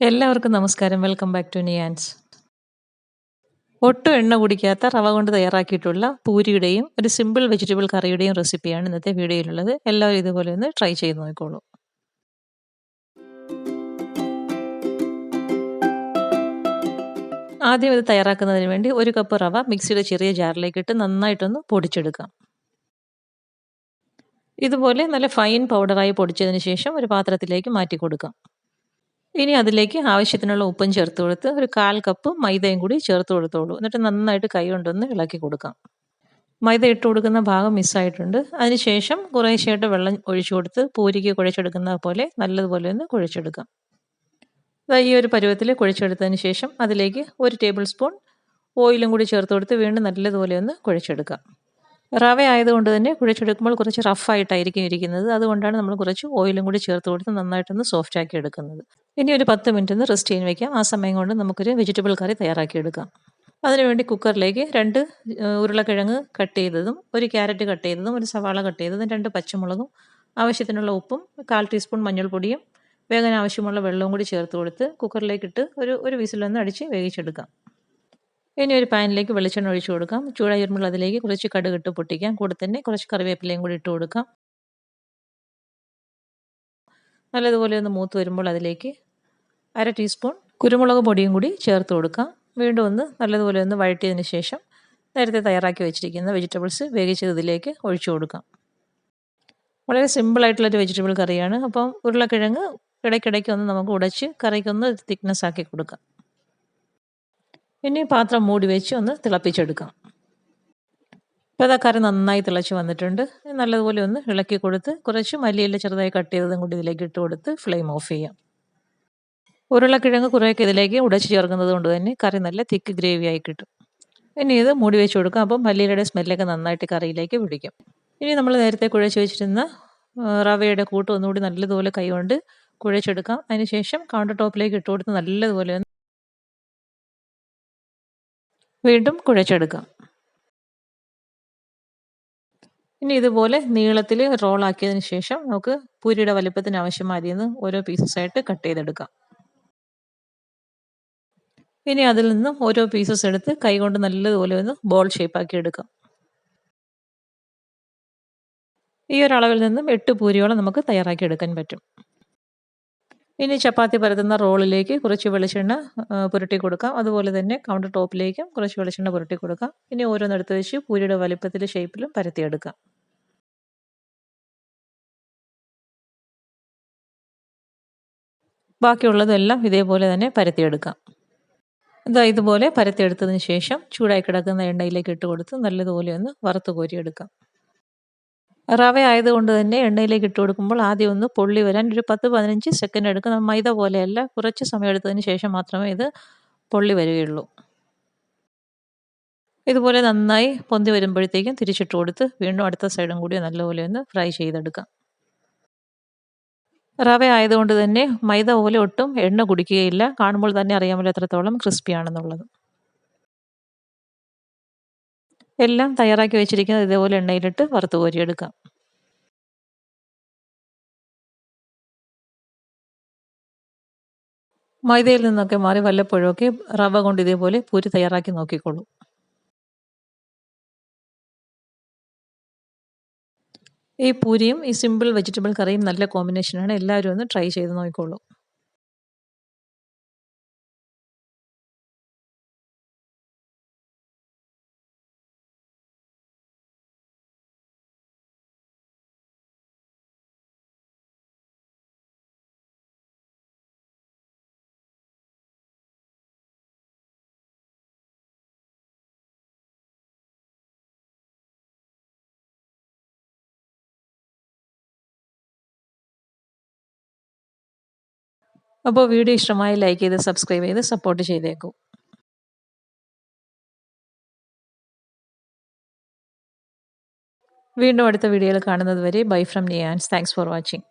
എല്ലാവർക്കും നമസ്കാരം. Welcome back to Niyans. ഒട്ടും എണ്ണ കുടിക്കാത്ത റവ കൊണ്ട് തയ്യാറാക്കിയിട്ടുള്ള പൂരിയുടെയും ഒരു സിമ്പിൾ വെജിറ്റബിൾ കറിയുടെയും റെസിപ്പിയാണ് ഇന്നത്തെ വീഡിയോയിലുള്ളത്. എല്ലാവരും ഇതുപോലെ ഒന്ന് ട്രൈ ചെയ്ത് നോക്കിക്കോളൂ. ആദ്യം ഇത് തയ്യാറാക്കുന്നതിന് വേണ്ടി ഒരു കപ്പ് റവ മിക്സിയുടെ ചെറിയ ജാറിലേക്ക് ഇട്ട് നന്നായിട്ടൊന്ന് പൊടിച്ചെടുക്കാം. ഇതുപോലെ നല്ല ഫൈൻ പൗഡറായി പൊടിച്ചതിന് ശേഷം ഒരു പാത്രത്തിലേക്ക് മാറ്റി കൊടുക്കാം. ഇനി അതിലേക്ക് ആവശ്യത്തിനുള്ള ഉപ്പും ചേർത്ത് കൊടുത്ത് ഒരു 1/4 കപ്പ് മൈദയും കൂടി ചേർത്ത് കൊടുത്തോളൂ. എന്നിട്ട് നന്നായിട്ട് കൈ കൊണ്ടൊന്ന് ഇളക്കി കൊടുക്കാം. മൈദ ഇട്ട് കൊടുക്കുന്ന ഭാഗം മിസ്സായിട്ടുണ്ട്. അതിനുശേഷം കുറേശ്ശെയായിട്ട് വെള്ളം ഒഴിച്ചു കൊടുത്ത് പൂരിക്ക് കുഴച്ചെടുക്കുന്ന പോലെ നല്ലതുപോലെ ഒന്ന് കുഴച്ചെടുക്കാം. ഈ ഒരു പരുവത്തിൽ കുഴച്ചെടുത്തതിന് ശേഷം അതിലേക്ക് 1 ടേബിൾ സ്പൂൺ ഓയിലും കൂടി ചേർത്ത് കൊടുത്ത് വീണ്ടും നല്ലതുപോലെ ഒന്ന് കുഴച്ചെടുക്കാം. റവ ആയതുകൊണ്ട് തന്നെ കുഴച്ചെടുക്കുമ്പോൾ കുറച്ച് റഫായിട്ടായിരിക്കും ഇരിക്കുന്നത്. അതുകൊണ്ടാണ് നമ്മൾ കുറച്ച് ഓയിലും കൂടി ചേർത്ത് കൊടുത്ത് നന്നായിട്ടൊന്ന് സോഫ്റ്റാക്കി എടുക്കുന്നത്. ഇനി ഒരു 10 മിനിറ്റ് ഒന്ന് റെസ്റ്റ് ചെയ്യാൻ വയ്ക്കാം. ആ സമയം കൊണ്ട് നമുക്കൊരു വെജിറ്റബിൾ കറി തയ്യാറാക്കിയെടുക്കാം. അതിനുവേണ്ടി കുക്കറിലേക്ക് 2 ഉരുളക്കിഴങ്ങ് കട്ട് ചെയ്തതും, 1 ക്യാരറ്റ് കട്ട് ചെയ്തതും, 1 സവാള കട്ട് ചെയ്തതും, 2 പച്ചമുളകും, ആവശ്യത്തിനുള്ള ഉപ്പും, 1/4 ടീസ്പൂൺ മഞ്ഞൾപ്പൊടിയും, വേകാൻ ആവശ്യമുള്ള വെള്ളവും കൂടി ചേർത്ത് കൊടുത്ത് കുക്കറിലേക്കിട്ട് ഒരു വിസിലൊന്ന് അടിച്ച് വേവിച്ചെടുക്കാം. ഇനി ഒരു പാനിലേക്ക് വെളിച്ചെണ്ണ ഒഴിച്ചു കൊടുക്കാം. ചൂടായി വരുമ്പോൾ അതിലേക്ക് കുറച്ച് കടുക് ഇട്ട് പൊട്ടിക്കാം. കൂടെ തന്നെ കുറച്ച് കറിവേപ്പിലയും കൂടി ഇട്ട് കൊടുക്കാം. നല്ലതുപോലെ ഒന്ന് മൂത്ത് വരുമ്പോൾ അതിലേക്ക് 1/2 ടീസ്പൂൺ കുരുമുളക് പൊടിയും കൂടി ചേർത്ത് കൊടുക്കാം. വീണ്ടും ഒന്ന് നല്ലതുപോലെ ഒന്ന് വഴറ്റിയതിന് ശേഷം നേരത്തെ തയ്യാറാക്കി വെച്ചിരിക്കുന്ന വെജിറ്റബിൾസ് വേവിച്ചത് ഇതിലേക്ക് ഒഴിച്ചു കൊടുക്കാം. വളരെ സിമ്പിളായിട്ടുള്ളൊരു വെജിറ്റബിൾ കറിയാണ്. അപ്പം ഉരുളക്കിഴങ്ങ് ഇടയ്ക്കിടയ്ക്ക് ഒന്ന് നമുക്ക് ഉടച്ച് കറിക്കൊന്ന് തിക്നെസ് ആക്കി കൊടുക്കാം. ഇനി പാത്രം മൂടി വെച്ച് ഒന്ന് തിളപ്പിച്ചെടുക്കാം. ഇപ്പോൾ കറി നന്നായി തിളച്ച് വന്നിട്ടുണ്ട്. നല്ലതുപോലെ ഒന്ന് ഇളക്കി കൊടുത്ത് കുറച്ച് മല്ലിയില ചെറുതായി കട്ട് ചെയ്തതും കൂടി ഇതിലേക്ക് ഇട്ട് കൊടുത്ത് ഫ്ലെയിം ഓഫ് ചെയ്യാം. ഉരുളക്കിഴങ്ങ് കുറേയൊക്കെ ഇതിലേക്ക് ഉടച്ച് ചേർക്കുന്നത് കൊണ്ട് തന്നെ കറി നല്ല തിക്ക് ഗ്രേവി ആയി കിട്ടും. ഇനി ഇത് മൂടി വെച്ച് കൊടുക്കാം. അപ്പം മല്ലിയിലയുടെ സ്മെല്ലൊക്കെ നന്നായിട്ട് കറിയിലേക്ക് പിടിക്കും. ഇനി നമ്മൾ നേരത്തെ കുഴച്ച് വെച്ചിരുന്ന റവയുടെ കൂട്ട് ഒന്നുകൂടി നല്ലതുപോലെ കൈകൊണ്ട് കുഴച്ചെടുക്കാം. അതിനുശേഷം കൗണ്ടർ ടോപ്പിലേക്ക് ഇട്ട് കൊടുത്ത് നല്ലതുപോലെ ഒന്ന് വീണ്ടും കുഴച്ചെടുക്കാം. ഇനി ഇതുപോലെ നീളത്തിൽ റോളാക്കിയതിന് ശേഷം നമുക്ക് പൂരിയുടെ വലിപ്പത്തിന് ആവശ്യമായ അരിയിൽ നിന്ന് ഓരോ പീസസായിട്ട് കട്ട് ചെയ്തെടുക്കാം. ഇനി അതിൽ നിന്നും ഓരോ പീസസ് എടുത്ത് കൈകൊണ്ട് നല്ലതുപോലെ ഒന്ന് ബോൾ ഷേപ്പാക്കി എടുക്കാം. ഈ ഒരു അളവിൽ നിന്നും 8 പൂരിയോളം നമുക്ക് തയ്യാറാക്കി എടുക്കാൻ പറ്റും. ഇനി ചപ്പാത്തി പരത്തുന്ന റോളിലേക്ക് കുറച്ച് വെളിച്ചെണ്ണ പുരട്ടി കൊടുക്കാം. അതുപോലെ തന്നെ കൗണ്ടർ ടോപ്പിലേക്കും കുറച്ച് വെളിച്ചെണ്ണ പുരട്ടി കൊടുക്കാം. ഇനി ഓരോന്നെടുത്ത് വെച്ച് പൂരിയുടെ വലിപ്പത്തിൽ ഷേപ്പിലും പരത്തിയെടുക്കാം. ബാക്കിയുള്ളതെല്ലാം ഇതേപോലെ തന്നെ പരത്തിയെടുക്കാം. ഇതുപോലെ പരത്തിയെടുത്തതിന് ശേഷം ചൂടായി കിടക്കുന്ന എണ്ണയിലേക്ക് ഇട്ട് കൊടുത്ത് നല്ലതുപോലെ ഒന്ന് വറുത്ത് കോരിയെടുക്കാം. റവ ആയതുകൊണ്ട് തന്നെ എണ്ണയിലേക്ക് ഇട്ട് കൊടുക്കുമ്പോൾ ആദ്യം ഒന്ന് പൊള്ളി വരാൻ ഒരു 10-15 സെക്കൻഡ് എടുക്കും. മൈദ പോലെയല്ല, കുറച്ച് സമയം എടുത്തതിന് ശേഷം മാത്രമേ ഇത് പൊള്ളി വരികയുള്ളൂ. ഇതുപോലെ നന്നായി പൊന്തി വരുമ്പോഴത്തേക്കും തിരിച്ചിട്ട് കൊടുത്ത് വീണ്ടും അടുത്ത സൈഡും കൂടി നല്ലപോലെ ഒന്ന് ഫ്രൈ ചെയ്തെടുക്കാം. റവ ആയതുകൊണ്ട് തന്നെ മൈദ പോലെ ഒട്ടും എണ്ണ കുടിക്കുകയില്ല. കാണുമ്പോൾ തന്നെ അറിയാമല്ലോ എത്രത്തോളം ക്രിസ്പിയാണെന്നുള്ളത്. എല്ലാം തയ്യാറാക്കി വെച്ചിരിക്കുന്നത് ഇതേപോലെ എണ്ണയിലിട്ട് വറുത്ത് കോരിയെടുക്കാം. മൈദയിൽ നിന്നൊക്കെ മാറി വല്ലപ്പോഴൊക്കെ റവ കൊണ്ട് ഇതേപോലെ പൂരി തയ്യാറാക്കി നോക്കിക്കോളൂ. ഈ പൂരിയും ഈ സിമ്പിൾ വെജിറ്റബിൾ കറിയും നല്ല കോമ്പിനേഷനാണ്. എല്ലാവരും ഒന്ന് ട്രൈ ചെയ്ത് നോക്കിക്കോളൂ. അപ്പോൾ വീഡിയോ ഇഷ്ടമായി ലൈക്ക് ചെയ്ത് സബ്സ്ക്രൈബ് ചെയ്ത് സപ്പോർട്ട് ചെയ്തേക്കൂ. വീണ്ടും അടുത്ത വീഡിയോയിൽ കാണുന്നത് വരെ bye from Niyans. Thanks for watching.